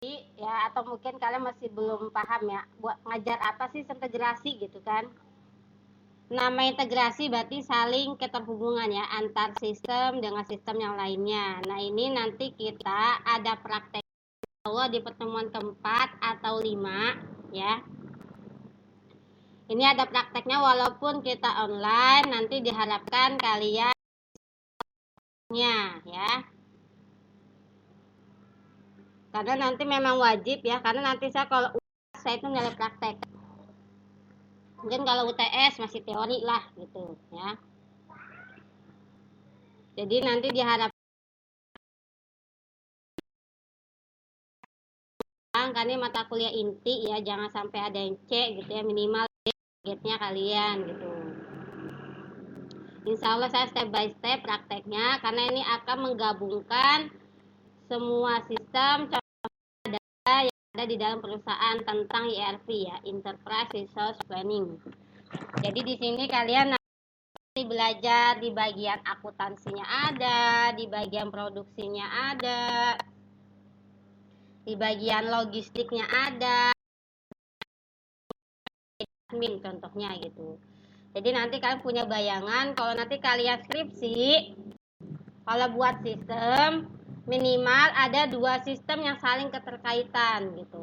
Ya, atau mungkin kalian masih belum paham ya, buat ngajar apa sih integrasi gitu kan. Nama integrasi berarti saling keterhubungan ya antar sistem dengan sistem yang lainnya. Nah, ini nanti kita ada praktek Allah di pertemuan keempat atau 5 ya. Ini ada prakteknya walaupun kita online, nanti diharapkan kalian ya. Karena nanti memang wajib ya, karena nanti saya itu nilai praktek. Mungkin kalau UTS masih teori lah gitu ya. Jadi nanti diharapkan karena mata kuliah inti ya, jangan sampai ada yang C gitu ya, minimal targetnya kalian gitu. Insya Allah saya step by step prakteknya, karena ini akan menggabungkan semua sistem yang ada di dalam perusahaan tentang ERP ya, Enterprise Resource Planning. Jadi di sini kalian nanti belajar di bagian akuntansinya ada, di bagian produksinya ada, di bagian logistiknya ada, admin contohnya gitu. Jadi nanti kalian punya bayangan kalau nanti kalian skripsi, kalau buat sistem minimal ada 2 sistem yang saling keterkaitan gitu.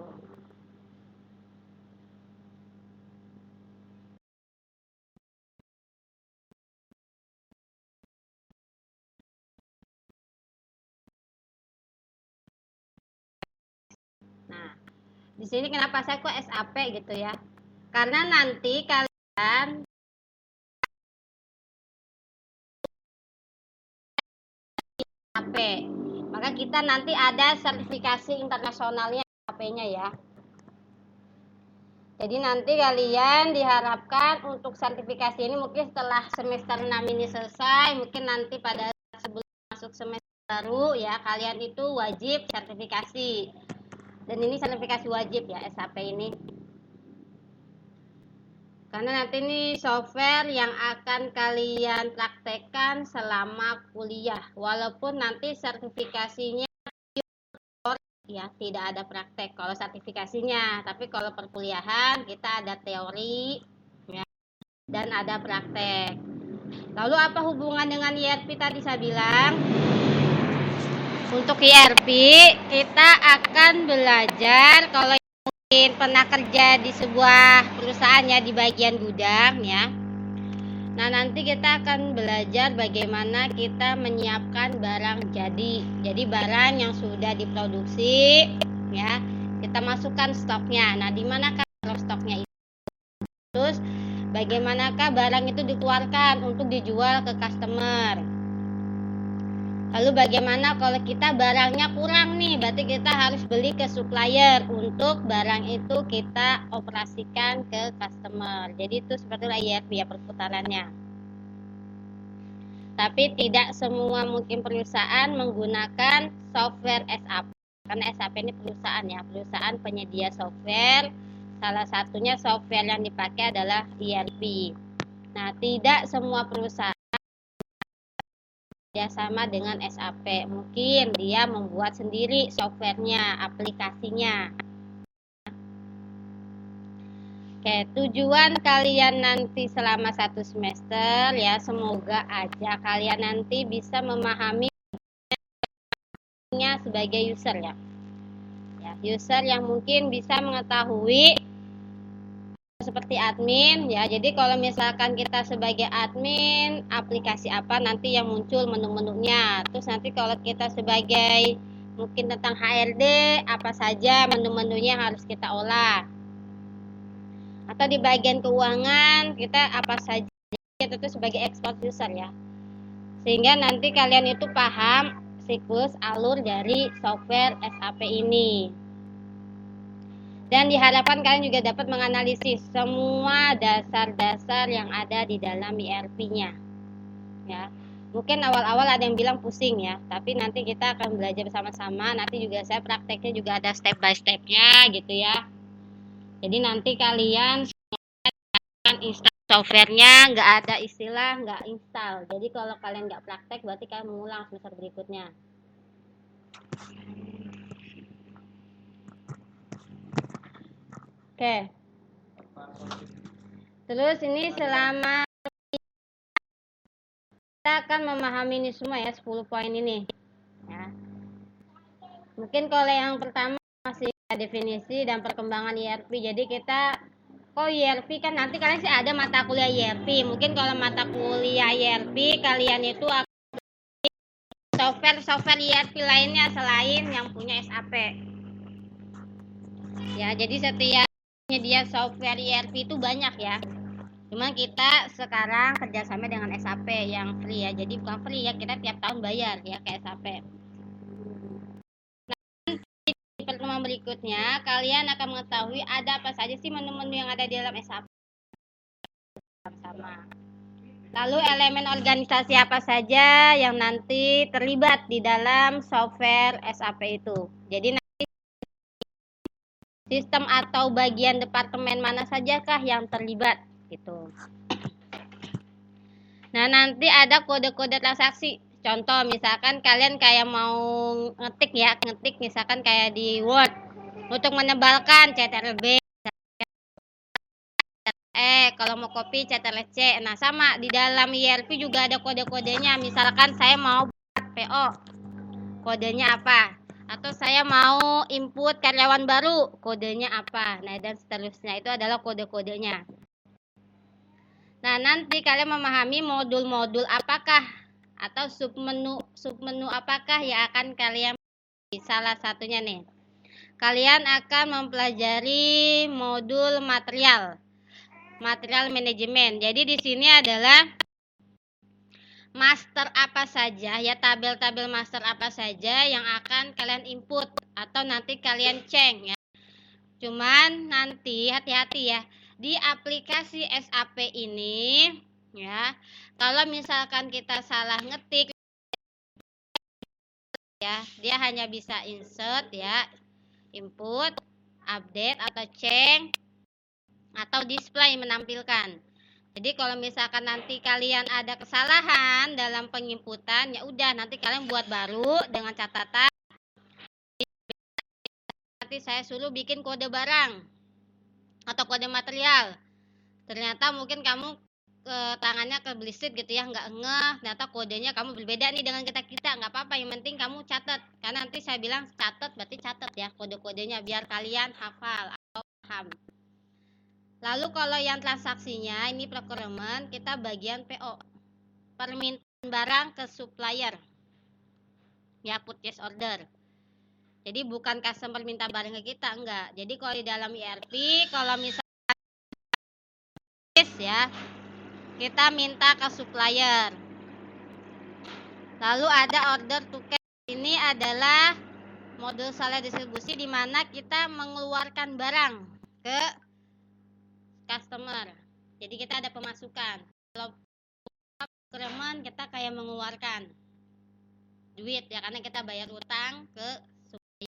Nah, di sini kenapa saya kok SAP gitu ya? Karena nanti kalian SAP, maka kita nanti ada sertifikasi internasionalnya SAP-nya ya. Jadi nanti kalian diharapkan untuk sertifikasi ini mungkin setelah semester 6 ini selesai, mungkin nanti pada sebelum masuk semester baru ya, kalian itu wajib sertifikasi. Dan ini sertifikasi wajib ya SAP ini. Karena nanti ini software yang akan kalian praktekkan selama kuliah. Walaupun nanti sertifikasinya ya tidak ada praktek kalau sertifikasinya, tapi kalau perkuliahan kita ada teori ya, dan ada praktek. Lalu apa hubungan dengan ERP tadi saya bilang? Untuk ERP kita akan belajar kalau mungkin pernah kerja di sebuah perusahaan ya di bagian gudang ya. Nah, nanti kita akan belajar bagaimana kita menyiapkan barang jadi. Jadi barang yang sudah diproduksi ya, kita masukkan stoknya. Nah, di manakah stoknya itu? Terus bagaimanakah barang itu dikeluarkan untuk dijual ke customer? Lalu bagaimana kalau kita barangnya kurang nih, berarti kita harus beli ke supplier untuk barang itu kita operasikan ke customer. Jadi itu seperti ERP ya perputarannya. Tapi tidak semua mungkin perusahaan menggunakan software SAP. Karena SAP ini perusahaan ya, perusahaan penyedia software. Salah satunya software yang dipakai adalah ERP. Nah, tidak semua perusahaan sama dengan SAP. Mungkin dia membuat sendiri softwarenya, aplikasinya. Oke, tujuan kalian nanti selama 1 semester ya, semoga aja kalian nanti bisa memahami sebagai user ya. User yang mungkin bisa mengetahui seperti admin ya. Jadi kalau misalkan kita sebagai admin aplikasi apa nanti yang muncul menu-menunya. Terus nanti kalau kita sebagai mungkin tentang HRD apa saja menu-menunya harus kita olah. Atau di bagian keuangan kita apa saja itu sebagai expert user ya. Sehingga nanti kalian itu paham siklus alur dari software SAP ini. Dan diharapkan kalian juga dapat menganalisis semua dasar-dasar yang ada di dalam ERP-nya. Ya. Mungkin awal-awal ada yang bilang pusing ya, tapi nanti kita akan belajar bersama-sama. Nanti juga saya prakteknya juga ada step by step-nya gitu ya. Jadi nanti kalian akan install software-nya, nggak ada istilah nggak install. Jadi kalau kalian nggak praktek, berarti kalian mengulang semester berikutnya. Oke. Terus ini selama kita akan memahami ini semua ya, 10 poin ini. Ya. Mungkin kalau yang pertama masih definisi dan perkembangan IRP. Jadi kita IRP kan nanti kalian sih ada mata kuliah IRP. Mungkin kalau mata kuliah IRP kalian itu software IRP lainnya selain yang punya SAP. Ya, jadi setiap dia software IRP itu banyak ya. Cuma kita sekarang kerjasama dengan SAP yang free ya. Jadi bukan free ya, kita tiap tahun bayar ya ke SAP. Di pertemuan berikutnya kalian akan mengetahui ada apa saja sih menu-menu yang ada di dalam SAP. Sama. Lalu elemen organisasi apa saja yang nanti terlibat di dalam software SAP itu. Jadi nanti sistem atau bagian departemen mana sajakah yang terlibat gitu. Nah, nanti ada kode-kode transaksi. Contoh misalkan kalian kayak mau ngetik misalkan kayak di Word untuk menebalkan CTRL-B. Kalau mau copy CTRL-C. Nah, sama di dalam IRP juga ada kode-kodenya. Misalkan saya mau buat PO. Kodenya apa? Atau saya mau input karyawan baru, kodenya apa? Nah, dan seterusnya itu adalah kode-kodenya. Nah, nanti kalian memahami modul-modul apakah atau submenu apakah yang akan kalian salah satunya nih. Kalian akan mempelajari modul material manajemen. Jadi di sini adalah master apa saja ya, tabel-tabel master apa saja yang akan kalian input atau nanti kalian cek ya. Cuman nanti hati-hati ya, di aplikasi SAP ini ya, kalau misalkan kita salah ngetik ya, dia hanya bisa insert ya, input, update atau change atau display menampilkan. Jadi kalau misalkan nanti kalian ada kesalahan dalam penginputan, ya udah nanti kalian buat baru dengan catatan nanti saya suruh bikin kode barang atau kode material. Ternyata mungkin kamu tangannya keblisit gitu ya, nggak ngeh, ternyata kodenya kamu berbeda nih dengan kita nggak apa-apa, yang penting kamu catat, karena nanti saya bilang catat berarti catat ya kode-kodenya biar kalian hafal atau paham. Lalu kalau yang transaksinya ini procurement, kita bagian PO, permintaan barang ke supplier ya, purchase order. Jadi bukan customer minta barang ke kita, enggak. Jadi kalau di dalam ERP, kalau misalnya ya, kita minta ke supplier. Lalu ada order to cash. Ini adalah modul salah distribusi di mana kita mengeluarkan barang ke customer. Jadi kita ada pemasukan. Kalau procurement kita kayak mengeluarkan duit ya, karena kita bayar utang ke supplier.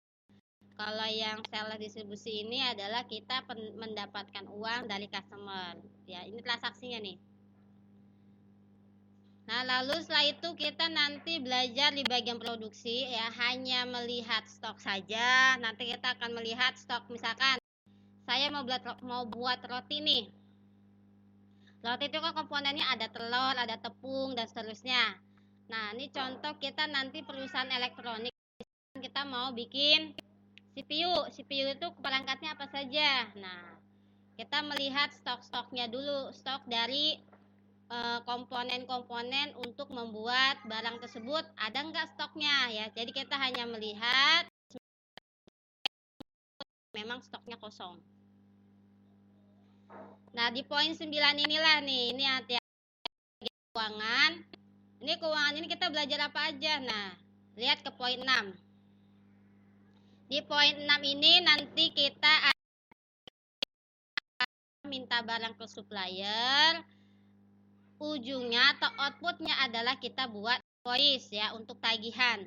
Kalau yang salah distribusi ini adalah kita mendapatkan uang dari customer. Ya, ini transaksinya nih. Nah, lalu setelah itu kita nanti belajar di bagian produksi ya, hanya melihat stok saja. Nanti kita akan melihat stok, misalkan saya mau buat roti nih. Roti itu kan komponennya ada telur, ada tepung dan seterusnya. Nah, ini contoh kita nanti perusahaan elektronik, kita mau bikin CPU itu perangkatnya apa saja. Nah, kita melihat stok-stoknya dulu, stok dari komponen-komponen untuk membuat barang tersebut ada nggak stoknya ya. Jadi kita hanya melihat memang stoknya kosong. Nah, di poin 9 inilah nih, ini hati-hati keuangan. Ini keuangan ini kita belajar apa aja. Nah, lihat ke poin 6. Di poin 6 ini nanti kita minta barang ke supplier, ujungnya atau outputnya adalah kita buat invoice ya untuk tagihan.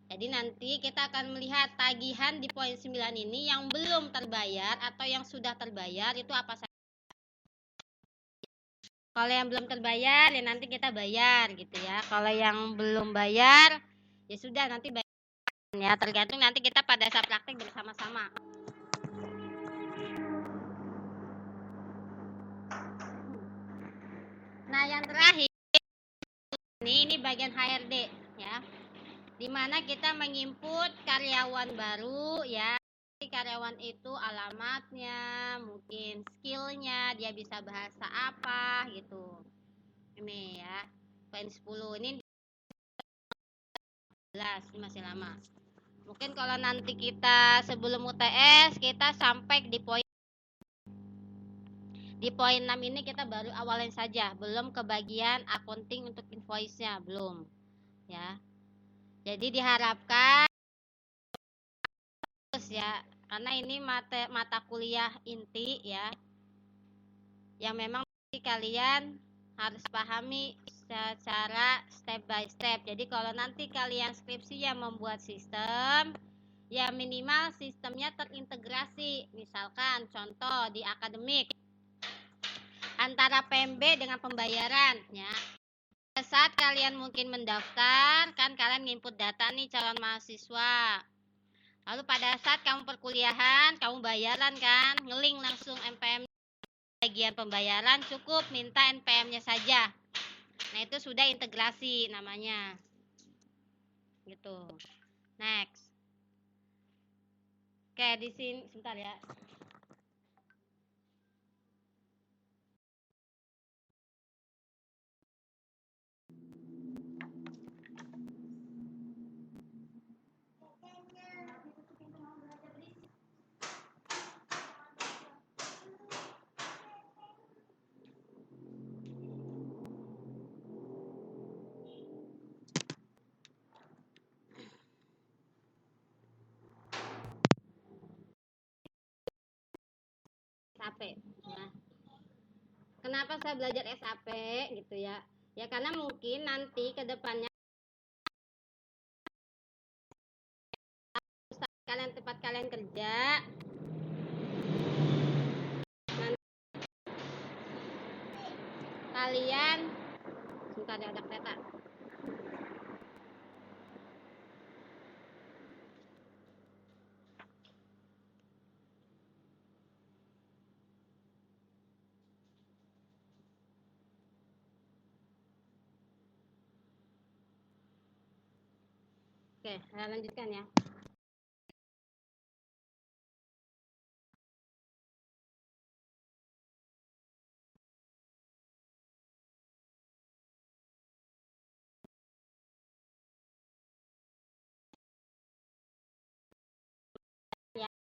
Jadi nanti kita akan melihat tagihan di poin 9 ini yang belum terbayar atau yang sudah terbayar itu apa saja. Kalau yang belum terbayar ya nanti kita bayar gitu ya. Kalau yang belum bayar ya sudah nanti bayar ya, tergantung nanti kita pada saat praktek bersama-sama. yang terakhir ini bagian HRD ya, dimana kita menginput karyawan baru ya. Karyawan itu alamatnya, mungkin skillnya, dia bisa bahasa apa gitu. Ini ya, poin 10 ini 11, ini masih lama. Mungkin kalau nanti kita sebelum UTS kita sampai di poin 6 ini kita baru awalin saja, belum ke bagian accounting untuk invoice-nya, belum ya. Jadi diharapkan ya, karena ini mata kuliah inti ya, yang memang kalian harus pahami secara step by step. Jadi kalau nanti kalian skripsi yang membuat sistem, ya minimal sistemnya terintegrasi. Misalkan contoh di akademik antara PMB dengan pembayaran ya. Saat kalian mungkin mendaftar, kan kalian input data nih calon mahasiswa. Lalu pada saat kamu perkuliahan, kamu bayaran kan, ngeling langsung NPM bagian pembayaran, cukup minta NPM-nya saja. Nah, itu sudah integrasi namanya. Gitu. Next. Oke, di sini sebentar ya. SAP. Nah, kenapa saya belajar SAP gitu ya? Ya karena mungkin nanti ke depannya kalian tempat kalian kerja, nanti kalian sebentar ya, ada kereta. Oke, saya lanjutkan ya.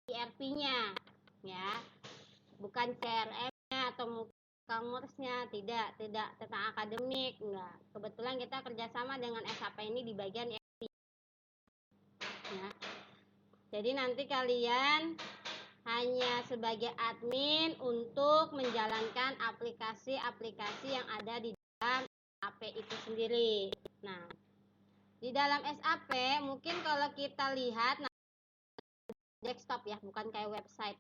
ERP-nya ya, bukan CRM-nya atau e-commerce-nya, tidak tentang akademik, enggak. Kebetulan kita kerjasama dengan SAP ini di bagian ERP ya. Jadi nanti kalian hanya sebagai admin untuk menjalankan aplikasi-aplikasi yang ada di dalam SAP itu sendiri. Nah, di dalam SAP mungkin kalau kita lihat desktop ya, bukan kayak website.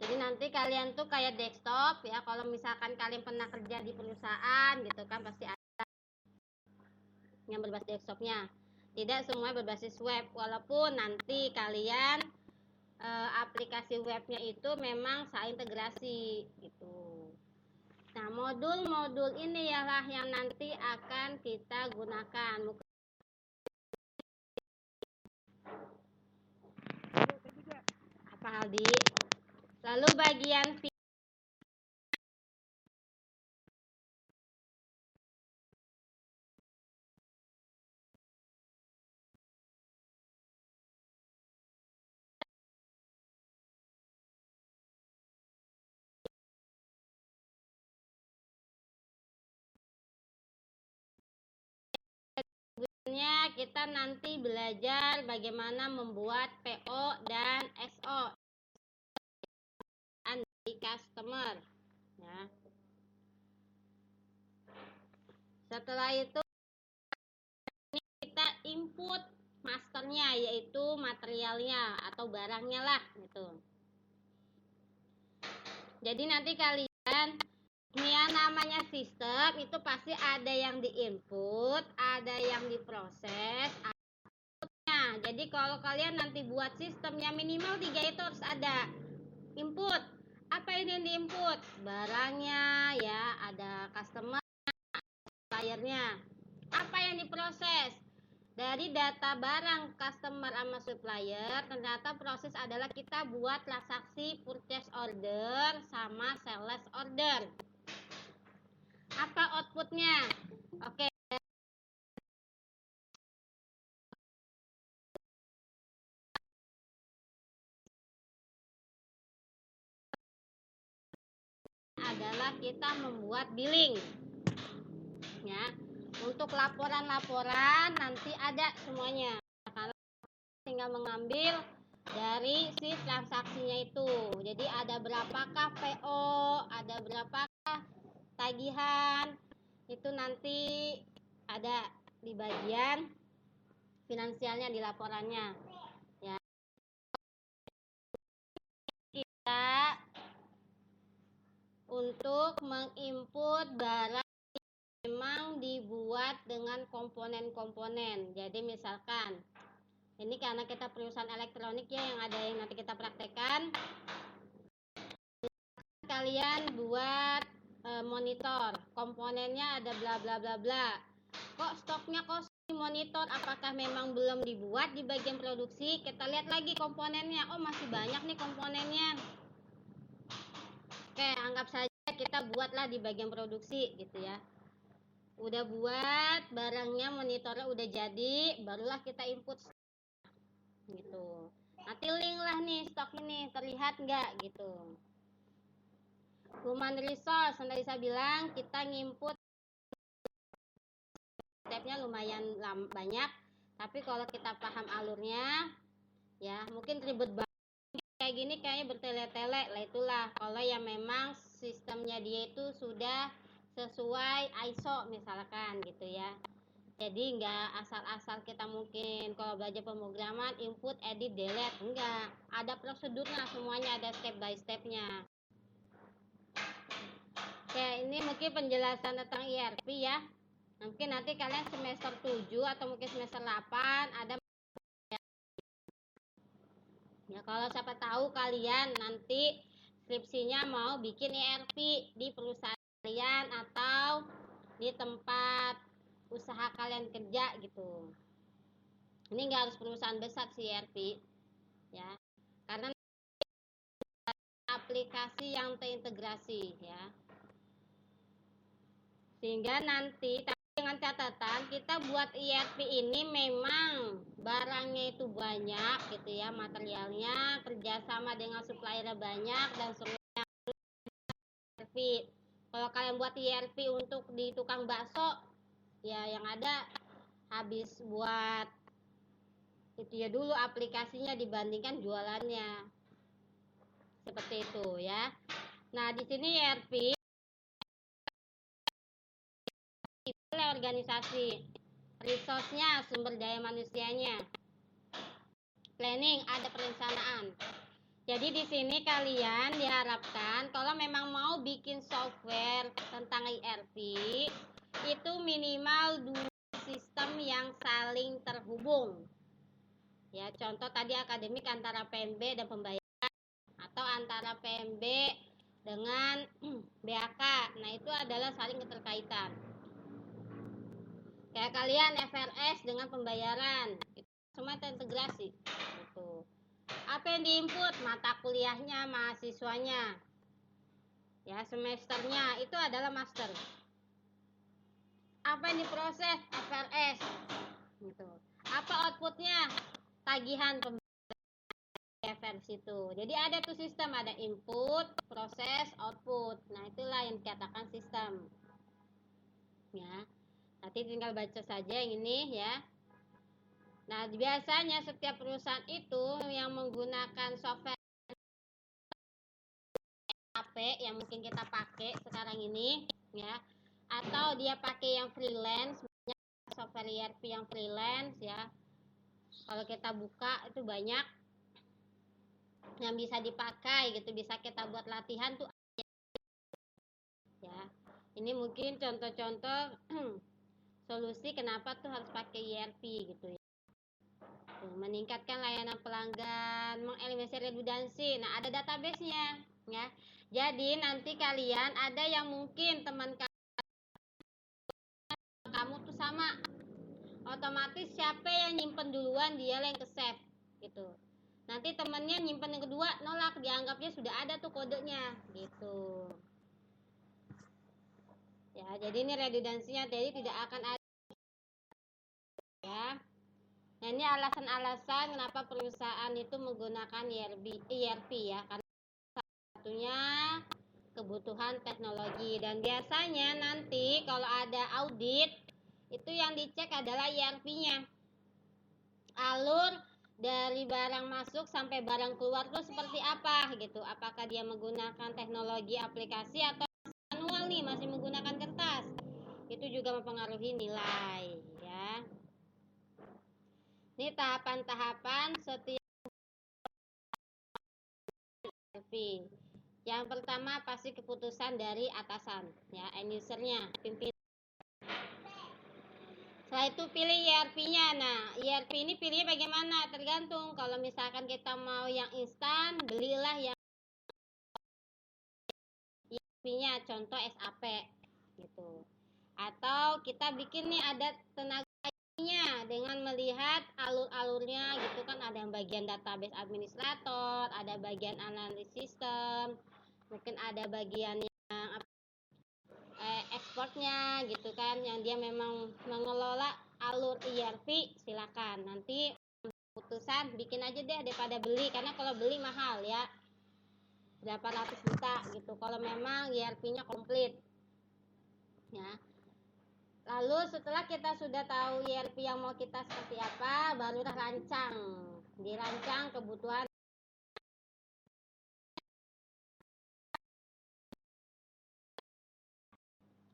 Jadi nanti kalian tuh kayak desktop ya, kalau misalkan kalian pernah kerja di perusahaan gitu kan, pasti ada yang berbasis desktopnya. Tidak semua berbasis web, walaupun nanti kalian aplikasi webnya itu memang saya integrasi gitu. Nah, modul-modul ini ialah yang nanti akan kita gunakan. Apa Aldi? Lalu bagian kita nanti belajar bagaimana membuat PO dan SO di customer ya. Setelah itu kita input masternya, yaitu materialnya atau barangnya lah gitu. Jadi nanti kalian, ya namanya sistem itu pasti ada yang diinput, ada yang diproses. Jadi kalau kalian nanti buat sistemnya minimal 3 itu harus ada: input, Apa ini yang diinput? Barangnya ya, ada customer, suppliernya. Apa yang diproses? Dari data barang customer sama supplier, ternyata proses adalah kita buat transaksi purchase order sama sales order. Apa outputnya? Oke, adalah kita membuat billing ya. Untuk laporan-laporan nanti ada semuanya, karena tinggal mengambil dari si transaksinya itu. Jadi ada berapakah PO, ada berapakah tagihan, itu nanti ada di bagian finansialnya di laporannya ya. Kita untuk menginput barang memang dibuat dengan komponen-komponen. Jadi misalkan ini karena kita perusahaan elektronik ya, yang ada yang nanti kita praktekkan, kalian buat monitor, komponennya ada bla bla bla bla. Kok stoknya kosong monitor, apakah memang belum dibuat di bagian produksi? Kita lihat lagi komponennya, oh masih banyak nih komponennya. Oke, anggap saja kita buatlah di bagian produksi gitu ya. Udah buat barangnya, monitornya udah jadi, barulah kita input gitu. Nanti link lah nih stok ini, terlihat nggak gitu. Human resource, Anda bisa bilang kita nginput stepnya lumayan banyak, tapi kalau kita paham alurnya ya mungkin ribet banget kayak gini, kayaknya bertele-tele lah. Itulah kalau yang memang sistemnya dia itu sudah sesuai ISO misalkan gitu ya. Jadi nggak asal-asal kita mungkin kalau belajar pemrograman input, edit, delete, enggak, ada prosedurnya, semuanya ada step by stepnya. Oke, ini mungkin penjelasan tentang ERP ya. Mungkin nanti kalian semester 7 atau mungkin semester 8 ada ya. Kalau siapa tahu kalian nanti skripsinya mau bikin ERP di perusahaan kalian atau di tempat usaha kalian kerja gitu. Ini nggak harus perusahaan besar sih ERP ya, karena aplikasi yang terintegrasi ya, sehingga nanti dengan catatan kita buat ERP ini memang barangnya itu banyak gitu ya, materialnya, kerjasama dengan supplier banyak dan semuanya ERP. Kalau kalian buat ERP untuk di tukang bakso ya, yang ada habis buat itu ya dulu aplikasinya dibandingkan jualannya, seperti itu ya. Nah di sini ERP oleh organisasi, resource-nya, sumber daya manusianya, planning, ada perencanaan. Jadi di sini kalian diharapkan kalau memang mau bikin software tentang ERP itu minimal 2 sistem yang saling terhubung. Ya, contoh tadi akademik antara PMB dan pembayaran atau antara PMB dengan BAK. Nah, itu adalah saling keterkaitan. Kayak kalian FRS dengan pembayaran, itu semua terintegrasi. Gitu. Apa yang diinput? Mata kuliahnya, mahasiswanya. Ya, semesternya itu adalah master. Apa yang diproses? FRS. Gitu. Apa outputnya? Tagihan versi itu. Jadi ada tuh sistem, ada input, proses, output. Nah, itulah yang dikatakan sistem. Ya. Nanti tinggal baca saja yang ini ya. Nah, biasanya setiap perusahaan itu yang menggunakan software HP yang mungkin kita pakai sekarang ini ya, atau dia pakai yang freelance, software ERP yang freelance ya. Kalau kita buka itu banyak yang bisa dipakai gitu, bisa kita buat latihan tuh ya. Ini mungkin contoh-contoh solusi kenapa tuh harus pakai ERP gitu ya. Meningkatkan layanan pelanggan, mengeliminasi redundansi. Nah, ada database-nya ya. Jadi nanti kalian ada yang mungkin teman kamu tuh sama, otomatis siapa yang nyimpen duluan dia yang ke save gitu. Nanti temennya nyimpen yang kedua nolak, dianggapnya sudah ada tuh kodenya gitu. Ya, jadi ini redundansinya, jadi tidak akan ada ya. Nah, ini alasan-alasan kenapa perusahaan itu menggunakan ERP ya, karena satunya kebutuhan teknologi. Dan biasanya nanti kalau ada audit itu yang dicek adalah ERP-nya. Alur dari barang masuk sampai barang keluar tuh seperti apa gitu. Apakah dia menggunakan teknologi aplikasi atau manual nih, masih menggunakan kertas. Itu juga mempengaruhi nilai ya. Ini tahapan-tahapan setiap ERP. Yang pertama pasti keputusan dari atasan ya, end usernya, pimpinan. Setelah itu pilih ERP-nya. Nah, ERP ini pilihnya bagaimana? Tergantung. Kalau misalkan kita mau yang instan, belilah yang ERP-nya, contoh SAP gitu. Atau kita bikin nih ada tenaganya dengan melihat alur-alurnya gitu kan, ada yang bagian database administrator, ada bagian analisis sistem, mungkin ada bagian yang ekspornya gitu kan, yang dia memang mengelola alur ERP. Silakan nanti putusan bikin aja deh daripada beli, karena kalau beli mahal ya, berapa ratus juta gitu kalau memang ERP-nya komplit ya. Lalu setelah kita sudah tahu ERP yang mau kita seperti apa, barulah dirancang kebutuhan.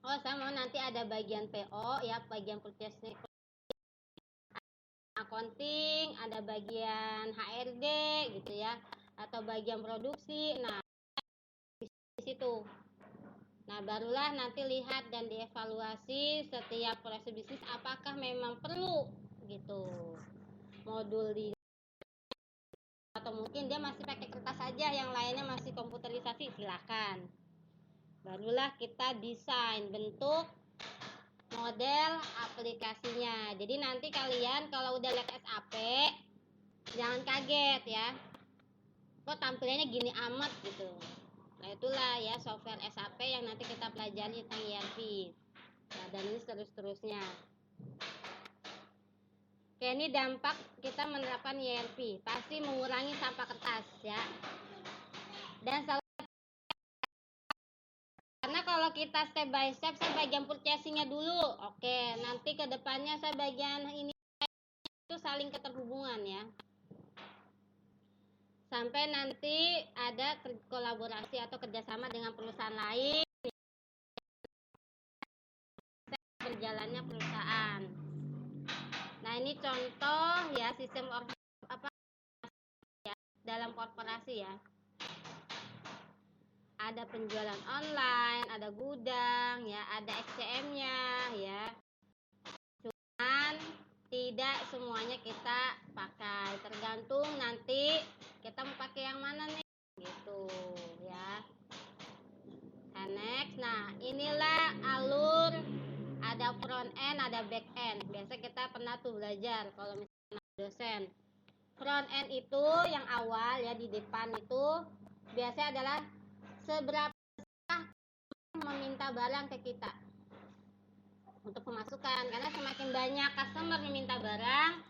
Oh, saya mau nanti ada bagian PO ya, bagian purchase accounting, ada bagian HRD gitu ya, atau bagian produksi. Nah, di situ. Nah, barulah nanti lihat dan dievaluasi setiap proses bisnis apakah memang perlu gitu modul di, atau mungkin dia masih pakai kertas saja, yang lainnya masih komputerisasi, silakan. Barulah kita desain bentuk model aplikasinya. Jadi nanti kalian kalau udah lihat SAP jangan kaget ya, kok tampilannya gini amat gitu. Nah, itulah ya software SAP yang nanti kita pelajari tentang ERP. Nah, dan ini terus-terusnya. Oke, ini dampak kita menerapkan ERP, pasti mengurangi sampah kertas ya. Dan karena kalau kita step by step, saya bagian purchasingnya dulu. Oke, nanti ke depannya saya bagian ini, itu saling keterhubungan ya. Sampai nanti ada kolaborasi atau kerjasama dengan perusahaan lain, berjalannya perusahaan. Nah, ini contoh ya sistem apa ya dalam korporasi ya. Ada penjualan online, ada gudang ya, ada SCM-nya ya. Cuman tidak semuanya kita pakai, tergantung nanti kita mau pakai yang mana nih gitu ya. Next, nah inilah alur, ada front end, ada back end. Biasa kita pernah tuh belajar kalau misalnya dosen. Front end itu yang awal ya, di depan itu biasanya adalah seberapa meminta barang ke kita untuk pemasukan, karena semakin banyak customer meminta barang,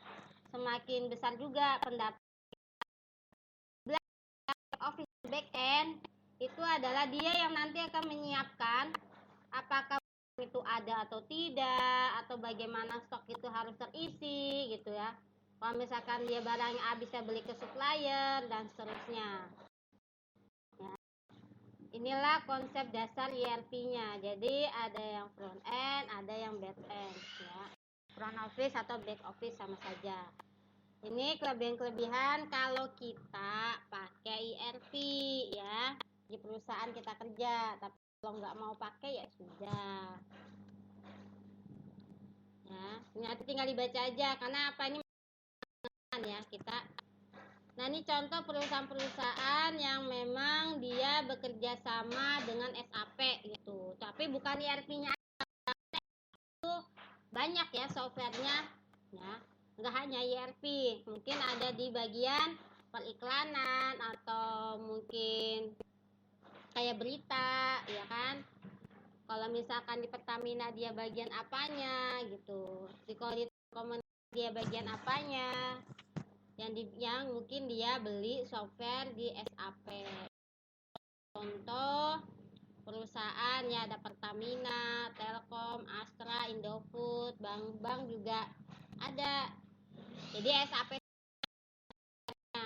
semakin besar juga pendapat. Office back end itu adalah dia yang nanti akan menyiapkan apakah itu ada atau tidak, atau bagaimana stok itu harus terisi gitu ya. Kalau misalkan dia barangnya habis, saya beli ke supplier dan seterusnya ya. Inilah konsep dasar ERP-nya. Jadi ada yang front end, ada yang back end ya. Front office atau back office sama saja. Ini kelebihan-kelebihan kalau kita pakai ERP ya, di perusahaan kita kerja. Tapi kalau nggak mau pakai ya sudah ya, nanti tinggal dibaca aja. Karena apa, ini ya kita. Nah, ini contoh perusahaan-perusahaan yang memang dia bekerja sama dengan SAP gitu. Tapi bukan ERP-nya itu banyak ya softwarenya ya. Enggak hanya ERP, mungkin ada di bagian periklanan atau mungkin kayak berita ya kan. Kalau misalkan di Pertamina dia bagian apanya gitu, di Komunitas dia bagian apanya, yang mungkin dia beli software di SAP. Contoh perusahaan ya ada Pertamina, Telkom, Astra, Indofood, bank-bank juga ada. Jadi SAP nya.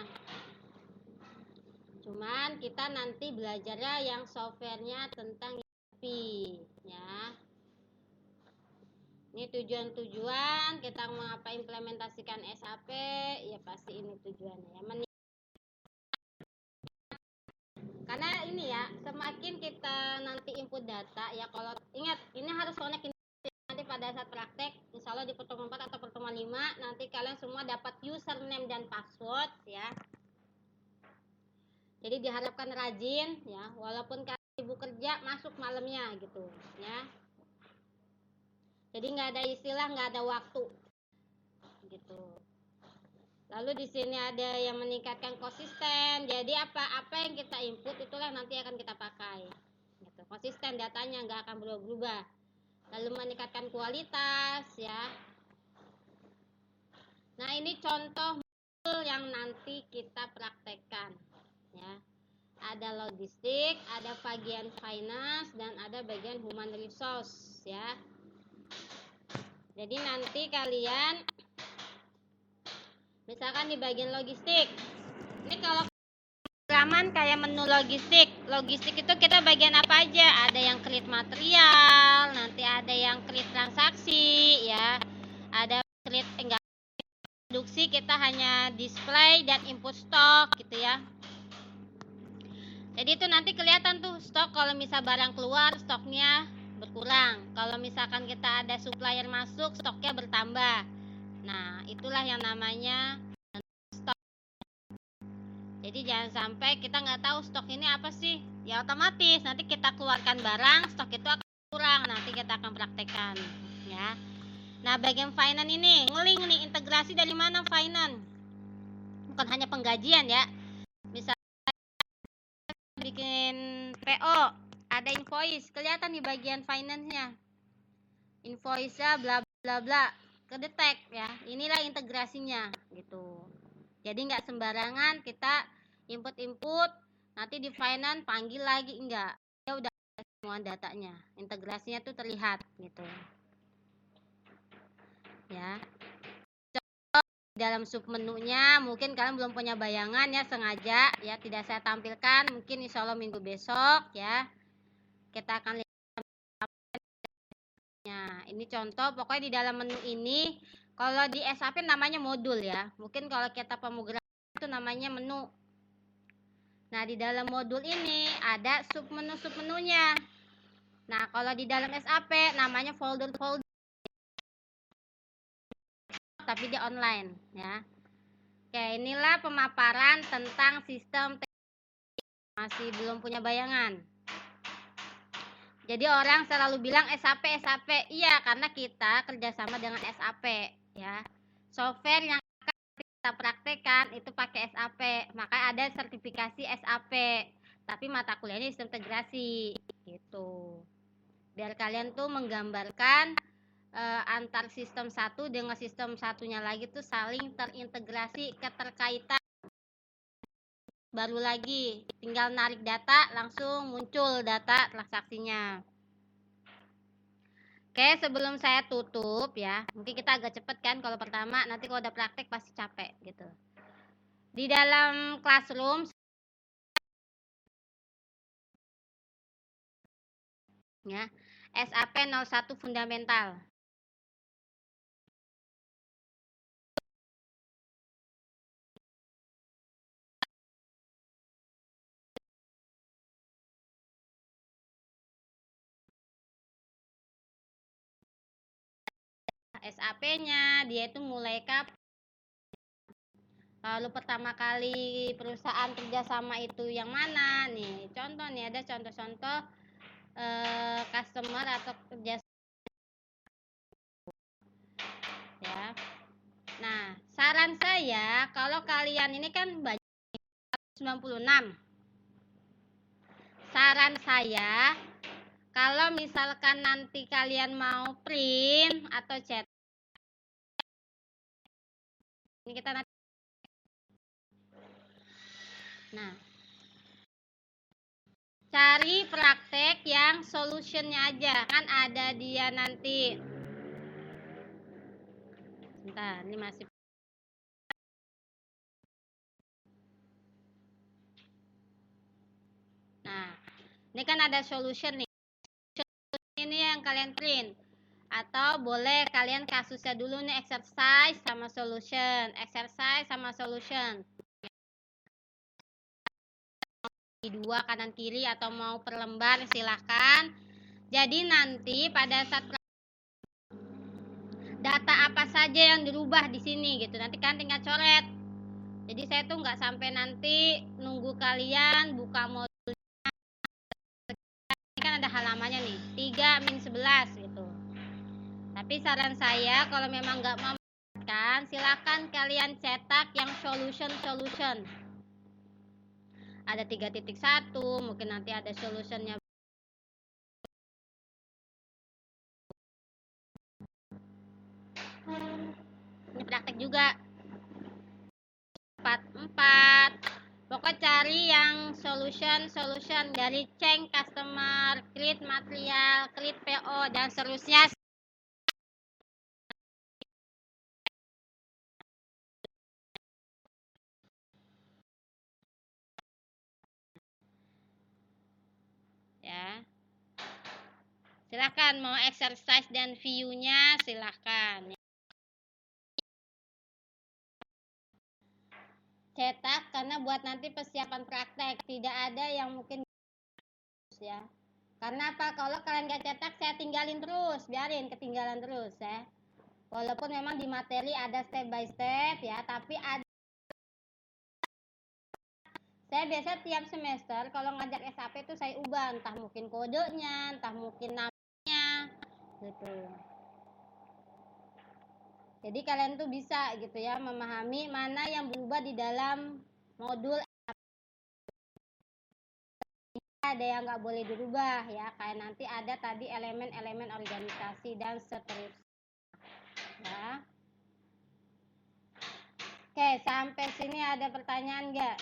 Cuman kita nanti belajarnya yang softwarenya tentang ERP ya. Ini tujuan-tujuan kita mengapa implementasikan SAP ya, pasti ini tujuannya ya. Karena ini ya, semakin kita nanti input data ya, kalau ingat ini harus connect nanti pada saat praktek, insya Allah di pertemuan 4 atau pertemuan 5 nanti kalian semua dapat username dan password ya. Jadi diharapkan rajin ya, walaupun kalian sibuk kerja masuk malamnya gitu ya. Jadi nggak ada istilah nggak ada waktu gitu. Lalu di sini ada yang meningkatkan konsisten. Jadi apa yang kita input itulah nanti akan kita pakai. Gitu. Konsisten datanya nggak akan berubah-ubah. Lalu meningkatkan kualitas ya. Nah, ini contoh modul yang nanti kita praktekkan ya. Ada logistik, ada bagian finance, dan ada bagian human resource ya. Jadi nanti kalian misalkan di bagian logistik, ini kalau programan kayak menu logistik itu kita bagian apa aja? Ada yang create material, nanti ada yang create transaksi ya, ada create enggak produksi, kita hanya display dan input stok gitu ya. Jadi itu nanti kelihatan tuh stok, kalau misal barang keluar stoknya berkurang, kalau misalkan kita ada supplier masuk stoknya bertambah. Nah, itulah yang namanya stok. Jadi jangan sampai kita nggak tahu stok ini apa sih, ya otomatis nanti kita keluarkan barang stok itu akan kurang, nanti kita akan praktekkan ya. Nah, bagian finance ini ngeling nih, integrasi dari mana finance, bukan hanya penggajian ya. Misalnya bikin PO ada invoice, kelihatan di bagian finance-nya invoice-nya bla bla bla, kedetek ya. Inilah integrasinya gitu. Jadi nggak sembarangan kita input nanti di finance panggil lagi, enggak, ya udah semua datanya, integrasinya tuh terlihat gitu ya. Contoh dalam submenunya mungkin kalian belum punya bayangan ya, sengaja ya tidak saya tampilkan, mungkin insya Allah minggu besok ya kita akan lihat. Nah, ini contoh, pokoknya di dalam menu ini kalau di SAP namanya modul ya, mungkin kalau kita pemrograman itu namanya menu. Nah, di dalam modul ini ada submenunya. Nah, kalau di dalam SAP namanya folder tapi di online ya. Oke, inilah pemaparan tentang sistem masih belum punya bayangan. Jadi orang selalu bilang SAP, iya karena kita kerjasama dengan SAP ya. Software yang kita praktekkan itu pakai SAP, maka ada sertifikasi SAP. Tapi mata kuliahnya sistem integrasi gitu. Biar kalian tuh menggambarkan antar sistem satu dengan sistem satunya lagi tuh saling terintegrasi, keterkaitan. Baru lagi tinggal narik data langsung muncul data transaksinya. Oke, sebelum saya tutup ya, mungkin kita agak cepet kan kalau pertama, nanti kalau udah praktek pasti capek gitu. Di dalam classroom ya, SAP 01 fundamental. SAP-nya dia itu mulai Kalau pertama kali perusahaan kerjasama itu yang mana nih? Contoh nih, ada contoh-contoh customer atau kerja ya. Nah, saran saya kalau kalian ini kan banyak 96. Saran saya kalau misalkan nanti kalian mau print atau chat, ini kita nanti. Nah, cari praktek yang solutionnya aja, kan ada dia nanti. Bentar, ini masih. Nah, ini kan ada solution nih. Ini yang kalian print. Atau boleh kalian kasusnya dulu nih, exercise sama solution. Exercise sama solution. Dua kanan kiri atau mau per lembar silahkan. Jadi nanti pada saat data apa saja yang dirubah di sini gitu, nanti kan tinggal coret. Jadi saya tuh nggak sampai nanti nunggu kalian buka modul. Ini kan ada halamannya nih, 3-11 gitu. Tapi saran saya kalau memang nggak memungkinkan, silakan kalian cetak yang solution. Ada 3.1, mungkin nanti ada solutionnya. Ini praktek juga. 44. Pokoknya cari yang solution dari change customer, create material, create PO dan seterusnya. Ya. Silakan mau exercise dan view-nya silakan. Cetak karena buat nanti persiapan praktek, tidak ada yang mungkin ya. Karena apa? Kalau kalian nggak cetak, saya tinggalin terus, biarin ketinggalan terus ya. Walaupun memang di materi ada step by step ya, tapi ada. Saya biasa tiap semester kalau ngajar SAP itu saya ubah, entah mungkin kodenya, entah mungkin namanya, gitu. Jadi kalian tuh bisa gitu ya memahami mana yang berubah di dalam modul. Ada yang nggak boleh dirubah ya, kayak nanti ada tadi elemen-elemen organisasi dan seterusnya ya. Oke, sampai sini ada pertanyaan nggak?